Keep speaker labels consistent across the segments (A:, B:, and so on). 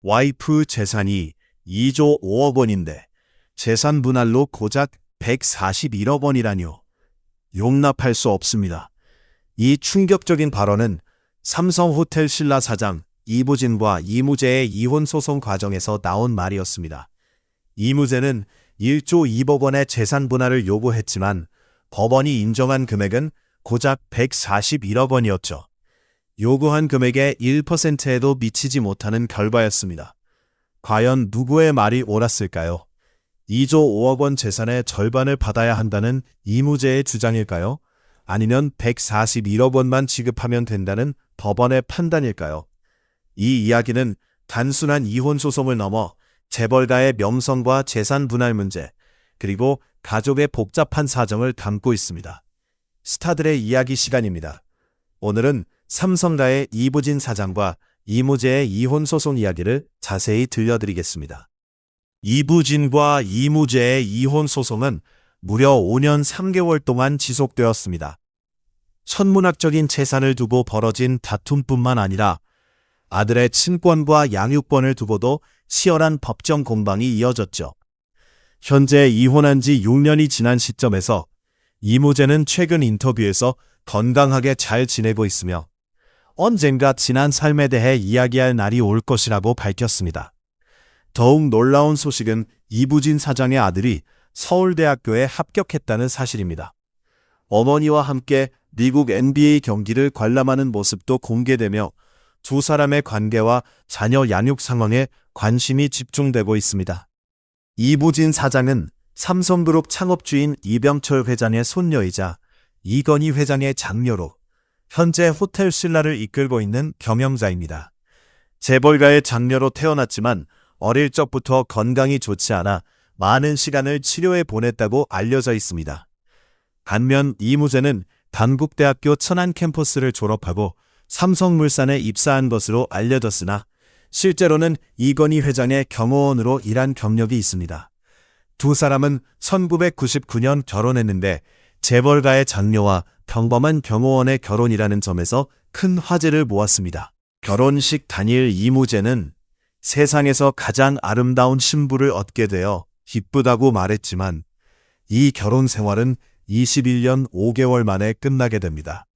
A: 와이프 재산이 2조 5억 원인데 재산 분할로 고작 141억 원이라뇨. 용납할 수 없습니다. 이 충격적인 발언은 삼성호텔 신라 사장 이부진과 이무재의 이혼 소송 과정에서 나온 말이었습니다. 이무재는 1조 2억 원의 재산 분할을 요구했지만 법원이 인정한 금액은 고작 141억 원이었죠. 요구한 금액의 1%에도 미치지 못하는 결과였습니다. 과연 누구의 말이 옳았을까요? 2조 5억 원 재산의 절반을 받아야 한다는 이무재의 주장일까요? 아니면 141억 원만 지급하면 된다는 법원의 판단일까요? 이 이야기는 단순한 이혼 소송을 넘어 재벌가의 명성과 재산 분할 문제, 그리고 가족의 복잡한 사정을 담고 있습니다. 스타들의 이야기 시간입니다. 오늘은 삼성가의 이부진 사장과 이무재의 이혼 소송 이야기를 자세히 들려드리겠습니다. 이부진과 이무재의 이혼 소송은 무려 5년 3개월 동안 지속되었습니다. 천문학적인 재산을 두고 벌어진 다툼뿐만 아니라 아들의 친권과 양육권을 두고도 치열한 법정 공방이 이어졌죠. 현재 이혼한 지 6년이 지난 시점에서 이무재는 최근 인터뷰에서 건강하게 잘 지내고 있으며 언젠가 지난 삶에 대해 이야기할 날이 올 것이라고 밝혔습니다. 더욱 놀라운 소식은 이부진 사장의 아들이 서울대학교에 합격했다는 사실입니다. 어머니와 함께 미국 NBA 경기를 관람하는 모습도 공개되며 두 사람의 관계와 자녀 양육 상황에 관심이 집중되고 있습니다. 이부진 사장은 삼성그룹 창업주인 이병철 회장의 손녀이자 이건희 회장의 장녀로 현재 호텔 신라를 이끌고 있는 경영자입니다. 재벌가의 장녀로 태어났지만 어릴 적부터 건강이 좋지 않아 많은 시간을 치료에 보냈다고 알려져 있습니다. 반면 이무재는 단국대학교 천안 캠퍼스를 졸업하고 삼성물산에 입사한 것으로 알려졌으나 실제로는 이건희 회장의 경호원으로 일한 경력이 있습니다. 두 사람은 1999년 결혼했는데 재벌가의 장녀와 평범한 경호원의 결혼이라는 점에서 큰 화제를 모았습니다. 결혼식 당일 이무재는 세상에서 가장 아름다운 신부를 얻게 되어 기쁘다고 말했지만 이 결혼 생활은 21년 5개월 만에 끝나게 됩니다.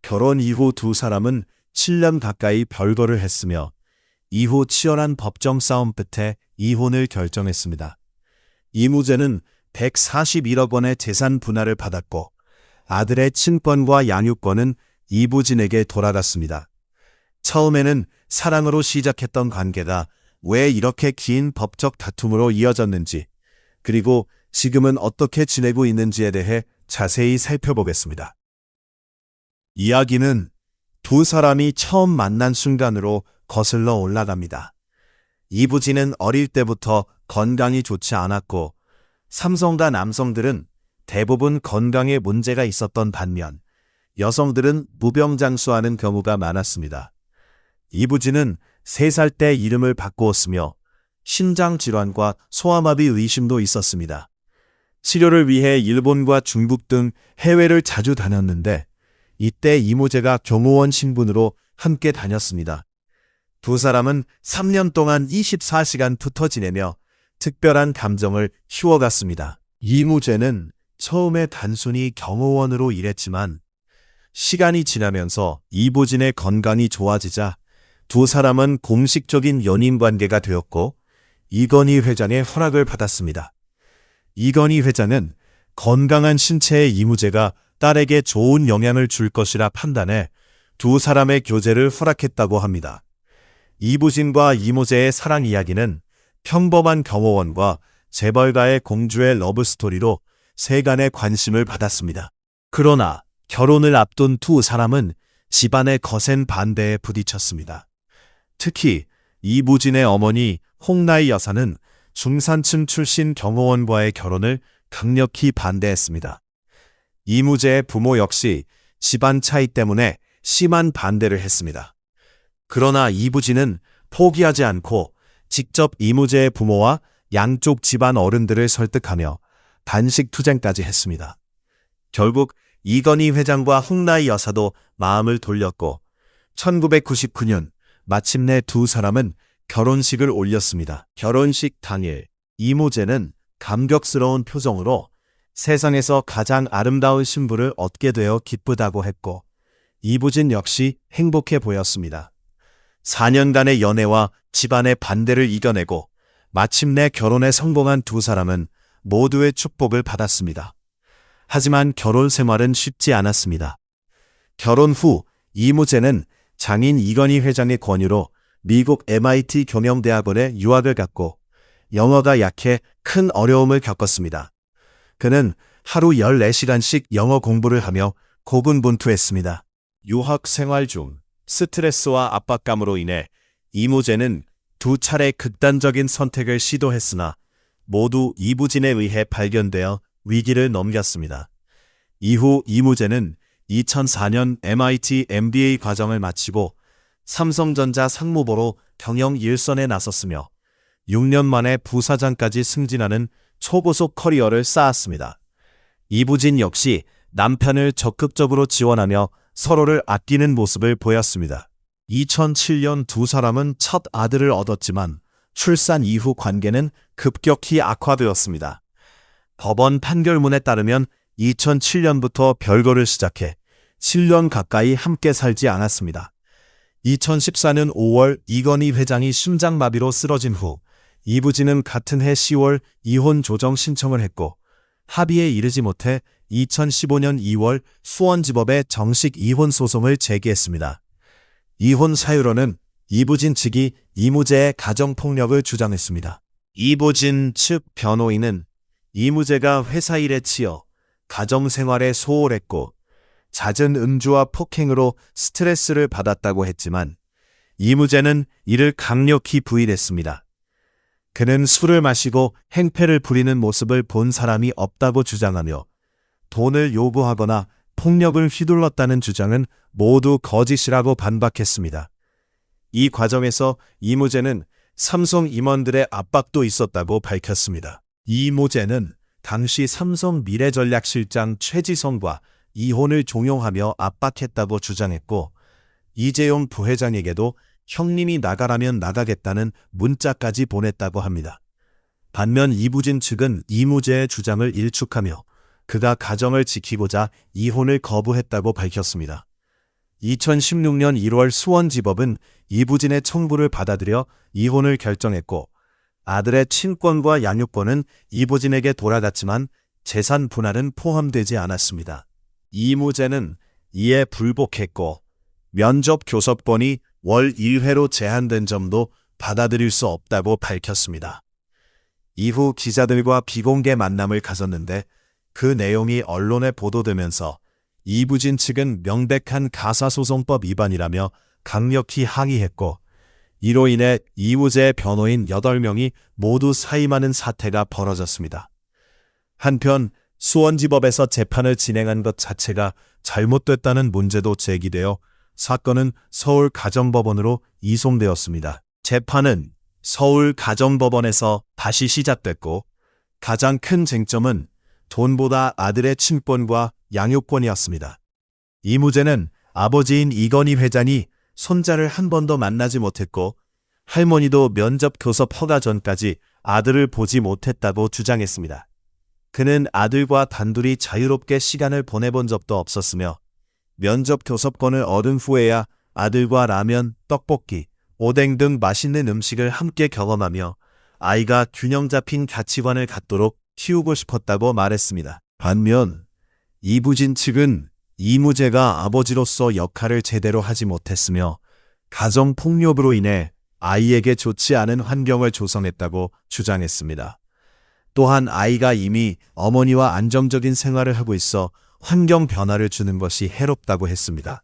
A: 결혼 이후 두 사람은 7년 가까이 별거를 했으며 이후 치열한 법정 싸움 끝에 이혼을 결정했습니다. 이무재는 141억 원의 재산 분할을 받았고 아들의 친권과 양육권은 이부진에게 돌아갔습니다. 처음에는 사랑으로 시작했던 관계가 왜 이렇게 긴 법적 다툼으로 이어졌는지, 그리고 지금은 어떻게 지내고 있는지에 대해 자세히 살펴보겠습니다. 이야기는 두 사람이 처음 만난 순간으로 거슬러 올라갑니다. 이부진은 어릴 때부터 건강이 좋지 않았고 삼성가 남성들은 대부분 건강에 문제가 있었던 반면 여성들은 무병장수하는 경우가 많았습니다. 이부진은 3살 때 이름을 바꾸었으며 신장질환과 소아마비 의심도 있었습니다. 치료를 위해 일본과 중국 등 해외를 자주 다녔는데 이때 이무재가 경호원 신분으로 함께 다녔습니다. 두 사람은 3년 동안 24시간 붙어 지내며 특별한 감정을 키워갔습니다. 이무재는 처음에 단순히 경호원으로 일했지만 시간이 지나면서 이부진의 건강이 좋아지자 두 사람은 공식적인 연인 관계가 되었고 이건희 회장의 허락을 받았습니다. 이건희 회장은 건강한 신체의 이무재가 딸에게 좋은 영향을 줄 것이라 판단해 두 사람의 교제를 허락했다고 합니다. 이부진과 이무재의 사랑 이야기는 평범한 경호원과 재벌가의 공주의 러브스토리로 세간의 관심을 받았습니다. 그러나 결혼을 앞둔 두 사람은 집안의 거센 반대에 부딪혔습니다. 특히 이부진의 어머니 홍나희 여사는 중산층 출신 경호원과의 결혼을 강력히 반대했습니다. 이무재의 부모 역시 집안 차이 때문에 심한 반대를 했습니다. 그러나 이부진은 포기하지 않고 직접 이무재의 부모와 양쪽 집안 어른들을 설득하며 단식 투쟁까지 했습니다. 결국 이건희 회장과 홍나희 여사도 마음을 돌렸고 1999년 마침내 두 사람은 결혼식을 올렸습니다. 결혼식 당일 이무재는 감격스러운 표정으로 세상에서 가장 아름다운 신부를 얻게 되어 기쁘다고 했고 이부진 역시 행복해 보였습니다. 4년간의 연애와 집안의 반대를 이겨내고 마침내 결혼에 성공한 두 사람은 모두의 축복을 받았습니다. 하지만 결혼 생활은 쉽지 않았습니다. 결혼 후 이무재는 장인 이건희 회장의 권유로 미국 MIT 경영대학원에 유학을 갔고 영어가 약해 큰 어려움을 겪었습니다. 그는 하루 14시간씩 영어 공부를 하며 고군분투했습니다. 유학 생활 중 스트레스와 압박감으로 인해 이무재는 두 차례 극단적인 선택을 시도했으나 모두 이부진에 의해 발견되어 위기를 넘겼습니다. 이후 이무재는 2004년 MIT MBA 과정을 마치고 삼성전자 상무보로 경영 일선에 나섰으며 6년 만에 부사장까지 승진하는 초고속 커리어를 쌓았습니다. 이부진 역시 남편을 적극적으로 지원하며 서로를 아끼는 모습을 보였습니다. 2007년 두 사람은 첫 아들을 얻었지만 출산 이후 관계는 급격히 악화되었습니다. 법원 판결문에 따르면 2007년부터 별거를 시작해 7년 가까이 함께 살지 않았습니다. 2014년 5월 이건희 회장이 심장마비로 쓰러진 후 이부진은 같은 해 10월 이혼 조정 신청을 했고 합의에 이르지 못해 2015년 2월 수원지법에 정식 이혼 소송을 제기했습니다. 이혼 사유로는 이부진 측이 이무재의 가정폭력을 주장했습니다. 이부진 측 변호인은 이무재가 회사 일에 치여 가정생활에 소홀했고 잦은 음주와 폭행으로 스트레스를 받았다고 했지만 이무재는 이를 강력히 부인했습니다. 그는 술을 마시고 행패를 부리는 모습을 본 사람이 없다고 주장하며 돈을 요구하거나 폭력을 휘둘렀다는 주장은 모두 거짓이라고 반박했습니다. 이 과정에서 이무재는 삼성 임원들의 압박도 있었다고 밝혔습니다. 이무재는 당시 삼성 미래전략실장 최지성과 이혼을 종용하며 압박했다고 주장했고 이재용 부회장에게도 형님이 나가라면 나가겠다는 문자까지 보냈다고 합니다. 반면 이부진 측은 이무재의 주장을 일축하며 그가 가정을 지키고자 이혼을 거부했다고 밝혔습니다. 2016년 1월 수원지법은 이부진의 청구를 받아들여 이혼을 결정했고 아들의 친권과 양육권은 이부진에게 돌아갔지만 재산 분할은 포함되지 않았습니다. 이무재는 이에 불복했고 면접 교섭권이 월 1회로 제한된 점도 받아들일 수 없다고 밝혔습니다. 이후 기자들과 비공개 만남을 가졌는데 그 내용이 언론에 보도되면서 이부진 측은 명백한 가사소송법 위반이라며 강력히 항의했고 이로 인해 이무재의 변호인 8명이 모두 사임하는 사태가 벌어졌습니다. 한편 수원지법에서 재판을 진행한 것 자체가 잘못됐다는 문제도 제기되어 사건은 서울가정법원으로 이송되었습니다. 재판은 서울가정법원에서 다시 시작됐고 가장 큰 쟁점은 돈보다 아들의 친권과 양육권이었습니다. 이무재는 아버지인 이건희 회장이 손자를 한 번도 만나지 못했고 할머니도 면접 교섭 허가 전까지 아들을 보지 못했다고 주장했습니다. 그는 아들과 단둘이 자유롭게 시간을 보내본 적도 없었으며 면접 교섭권을 얻은 후에야 아들과 라면, 떡볶이, 오뎅 등 맛있는 음식을 함께 경험하며 아이가 균형 잡힌 가치관을 갖도록 키우고 싶었다고 말했습니다. 반면 이부진 측은 이무재가 아버지로서 역할을 제대로 하지 못했으며 가정폭력으로 인해 아이에게 좋지 않은 환경을 조성했다고 주장했습니다. 또한 아이가 이미 어머니와 안정적인 생활을 하고 있어 환경 변화를 주는 것이 해롭다고 했습니다.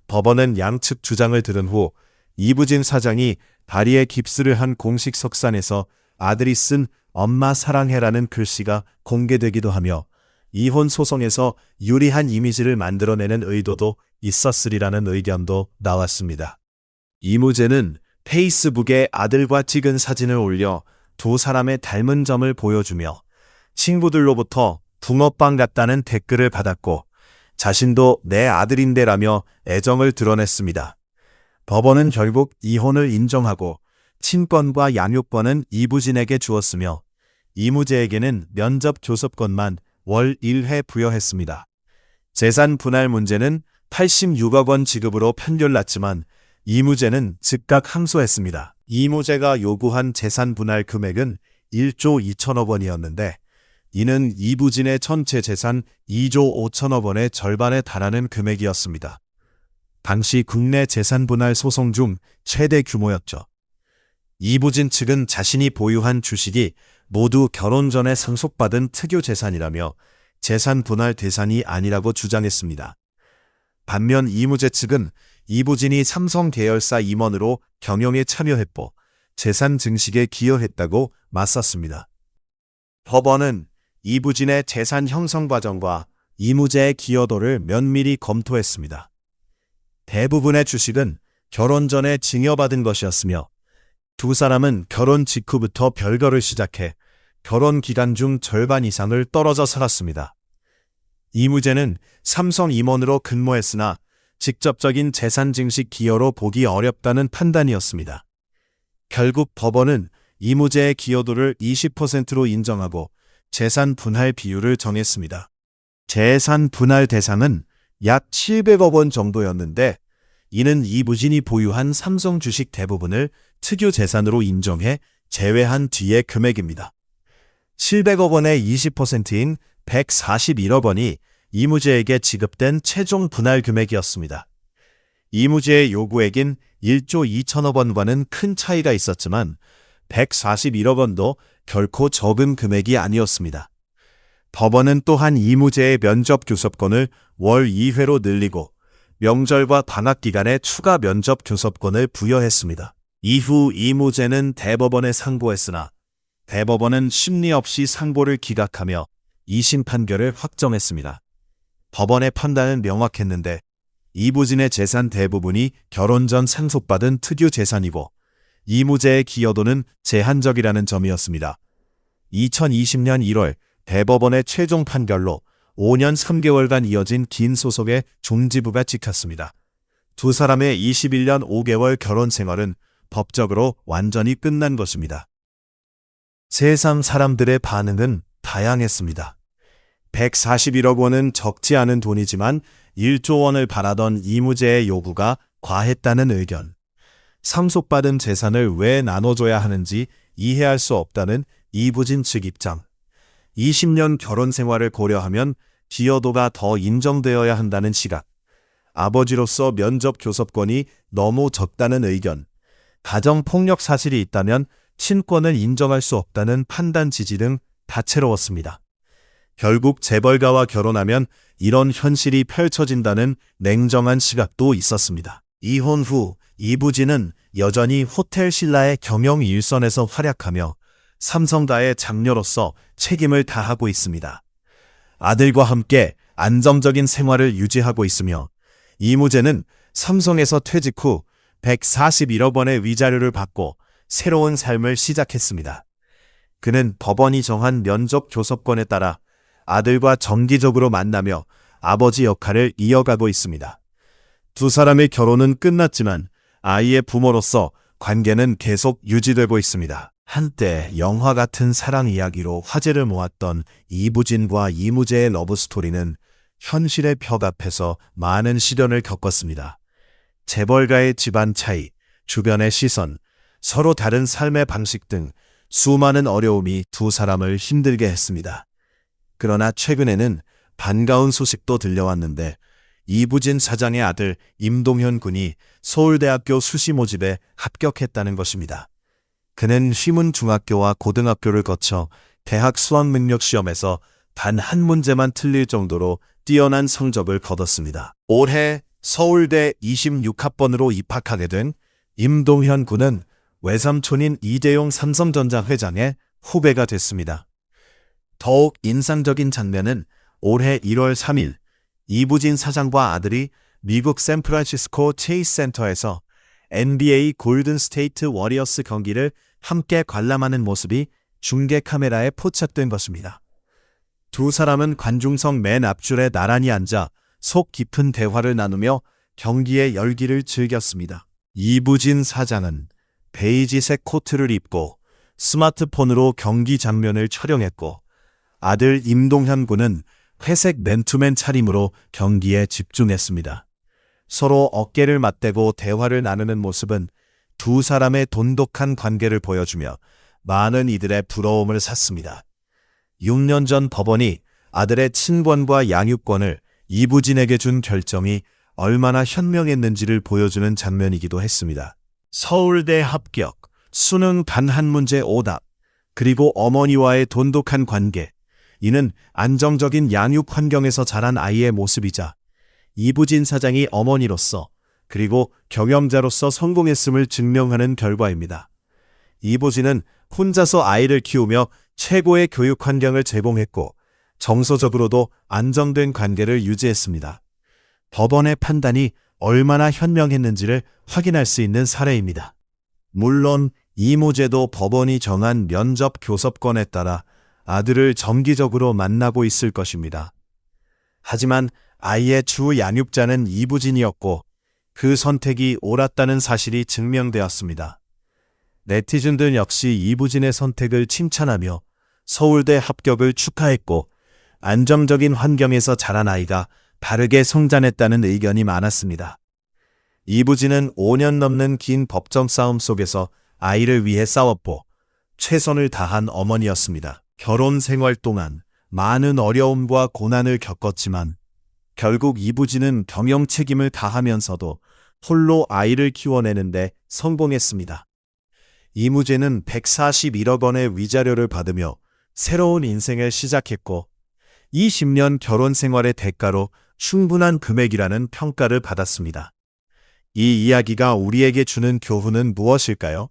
A: 법원은 양측 주장을 들은 후 이부진 사장이 다리에 깁스를 한 공식 석산에서 아들이 쓴 엄마 사랑해라는 글씨가 공개되기도 하며 이혼 소송에서 유리한 이미지를 만들어내는 의도도 있었으리라는 의견도 나왔습니다. 이무재는 페이스북에 아들과 찍은 사진을 올려 두 사람의 닮은 점을 보여주며 친구들로부터 붕어빵 같다는 댓글을 받았고 자신도 내 아들인데라며 애정을 드러냈습니다. 법원은 결국 이혼을 인정하고 친권과 양육권은 이부진에게 주었으며 이무재에게는 면접 교섭권만 월 1회 부여했습니다. 재산 분할 문제는 86억 원 지급으로 판결났지만 이무재는 즉각 항소했습니다. 이무재가 요구한 재산 분할 금액은 1조 2천억 원이었는데 이는 이부진의 전체 재산 2조 5천억 원의 절반에 달하는 금액이었습니다. 당시 국내 재산 분할 소송 중 최대 규모였죠. 이부진 측은 자신이 보유한 주식이 모두 결혼 전에 상속받은 특유 재산이라며 재산 분할 대상이 아니라고 주장했습니다. 반면 이무재 측은 이부진이 삼성 계열사 임원으로 경영에 참여했고 재산 증식에 기여했다고 맞섰습니다. 법원은 이부진의 재산 형성 과정과 이무재의 기여도를 면밀히 검토했습니다. 대부분의 주식은 결혼 전에 증여받은 것이었으며 두 사람은 결혼 직후부터 별거를 시작해 결혼 기간 중 절반 이상을 떨어져 살았습니다. 이무재는 삼성 임원으로 근무했으나 직접적인 재산 증식 기여로 보기 어렵다는 판단이었습니다. 결국 법원은 이무재의 기여도를 20%로 인정하고 재산 분할 비율을 정했습니다. 재산 분할 대상은 약 700억 원 정도였는데 이는 이부진이 보유한 삼성 주식 대부분을 특유 재산으로 인정해 제외한 뒤의 금액입니다. 700억 원의 20%인 141억 원이 이무재에게 지급된 최종 분할 금액이었습니다. 이무재의 요구액인 1조 2천억 원과는 큰 차이가 있었지만 141억 원도 결코 적은 금액이 아니었습니다. 법원은 또한 이무재의 면접 교섭권을 월 2회로 늘리고 명절과 방학 기간에 추가 면접 교섭권을 부여했습니다. 이후 이무재는 대법원에 상고했으나 대법원은 심리 없이 상고를 기각하며 2심 판결을 확정했습니다. 법원의 판단은 명확했는데 이부진의 재산 대부분이 결혼 전 상속받은 특유 재산이고 이무재의 기여도는 제한적이라는 점이었습니다. 2020년 1월 대법원의 최종 판결로 5년 3개월간 이어진 긴 소송의 종지부가 찍혔습니다. 두 사람의 21년 5개월 결혼 생활은 법적으로 완전히 끝난 것입니다. 세상 사람들의 반응은 다양했습니다. 141억 원은 적지 않은 돈이지만 1조 원을 바라던 이무재의 요구가 과했다는 의견, 상속받은 재산을 왜 나눠줘야 하는지 이해할 수 없다는 이부진 측 입장, 20년 결혼 생활을 고려하면 기여도가 더 인정되어야 한다는 시각, 아버지로서 면접 교섭권이 너무 적다는 의견, 가정폭력 사실이 있다면 친권을 인정할 수 없다는 판단 지지 등 다채로웠습니다. 결국 재벌가와 결혼하면 이런 현실이 펼쳐진다는 냉정한 시각도 있었습니다. 이혼 후 이부진은 여전히 호텔 신라의 경영 일선에서 활약하며 삼성가의 장녀로서 책임을 다하고 있습니다. 아들과 함께 안정적인 생활을 유지하고 있으며 이무재는 삼성에서 퇴직 후 141억 원의 위자료를 받고 새로운 삶을 시작했습니다. 그는 법원이 정한 면접 교섭권에 따라 아들과 정기적으로 만나며 아버지 역할을 이어가고 있습니다. 두 사람의 결혼은 끝났지만 아이의 부모로서 관계는 계속 유지되고 있습니다. 한때 영화 같은 사랑 이야기로 화제를 모았던 이부진과 이무재의 러브스토리는 현실의 벽 앞에서 많은 시련을 겪었습니다. 재벌가의 집안 차이, 주변의 시선, 서로 다른 삶의 방식 등 수많은 어려움이 두 사람을 힘들게 했습니다. 그러나 최근에는 반가운 소식도 들려왔는데 이부진 사장의 아들 임동현 군이 서울대학교 수시 모집에 합격했다는 것입니다. 그는 휘문중학교와 고등학교를 거쳐 대학 수학능력시험에서 단 한 문제만 틀릴 정도로 뛰어난 성적을 거뒀습니다. 올해 서울대 26학번으로 입학하게 된 임동현 군은 외삼촌인 이재용 삼성전자 회장의 후배가 됐습니다. 더욱 인상적인 장면은 올해 1월 3일 이부진 사장과 아들이 미국 샌프란시스코 체이스 센터에서 NBA 골든 스테이트 워리어스 경기를 함께 관람하는 모습이 중계 카메라에 포착된 것입니다. 두 사람은 관중석 맨 앞줄에 나란히 앉아 속 깊은 대화를 나누며 경기의 열기를 즐겼습니다. 이부진 사장은 베이지색 코트를 입고 스마트폰으로 경기 장면을 촬영했고, 아들 임동현 군은 회색 맨투맨 차림으로 경기에 집중했습니다. 서로 어깨를 맞대고 대화를 나누는 모습은 두 사람의 돈독한 관계를 보여주며 많은 이들의 부러움을 샀습니다. 6년 전 법원이 아들의 친권과 양육권을 이부진에게 준 결정이 얼마나 현명했는지를 보여주는 장면이기도 했습니다. 서울대 합격, 수능 단 한 문제 오답, 그리고 어머니와의 돈독한 관계, 이는 안정적인 양육 환경에서 자란 아이의 모습이자 이부진 사장이 어머니로서 그리고 경영자로서 성공했음을 증명하는 결과입니다. 이부진은 혼자서 아이를 키우며 최고의 교육 환경을 제공했고 정서적으로도 안정된 관계를 유지했습니다. 법원의 판단이 얼마나 현명했는지를 확인할 수 있는 사례입니다. 물론 이모제도 법원이 정한 면접 교섭권에 따라 아들을 정기적으로 만나고 있을 것입니다. 하지만 아이의 주 양육자는 이부진이었고 그 선택이 옳았다는 사실이 증명되었습니다. 네티즌들 역시 이부진의 선택을 칭찬하며 서울대 합격을 축하했고 안정적인 환경에서 자란 아이가 바르게 성장했다는 의견이 많았습니다. 이부진은 5년 넘는 긴 법정 싸움 속에서 아이를 위해 싸웠고 최선을 다한 어머니였습니다. 결혼 생활 동안 많은 어려움과 고난을 겪었지만 결국 이부진은 경영 책임을 다하면서도 홀로 아이를 키워내는데 성공했습니다. 이무재는 141억 원의 위자료를 받으며 새로운 인생을 시작했고 20년 결혼 생활의 대가로 충분한 금액이라는 평가를 받았습니다. 이 이야기가 우리에게 주는 교훈은 무엇일까요?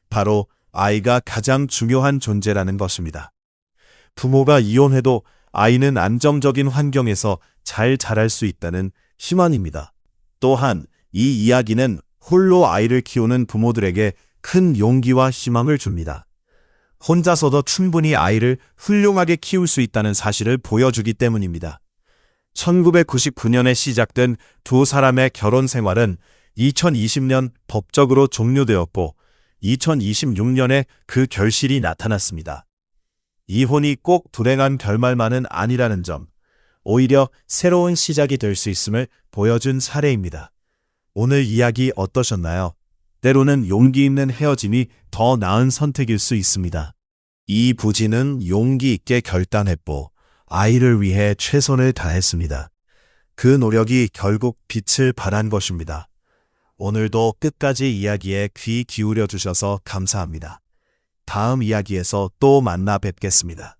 A: 바로 아이가 가장 중요한 존재라는 것입니다. 부모가 이혼해도 아이는 안정적인 환경에서 잘 자랄 수 있다는 희망입니다. 또한 이 이야기는 홀로 아이를 키우는 부모들에게 큰 용기와 희망을 줍니다. 혼자서도 충분히 아이를 훌륭하게 키울 수 있다는 사실을 보여주기 때문입니다. 1999년에 시작된 두 사람의 결혼 생활은 2020년 법적으로 종료되었고 2026년에 그 결실이 나타났습니다. 이혼이 꼭 불행한 결말만은 아니라는 점, 오히려 새로운 시작이 될 수 있음을 보여준 사례입니다. 오늘 이야기 어떠셨나요? 때로는 용기 있는 헤어짐이 더 나은 선택일 수 있습니다. 이부진은 용기 있게 결단했고 아이를 위해 최선을 다했습니다. 그 노력이 결국 빛을 발한 것입니다. 오늘도 끝까지 이야기에 귀 기울여 주셔서 감사합니다. 다음 이야기에서 또 만나 뵙겠습니다.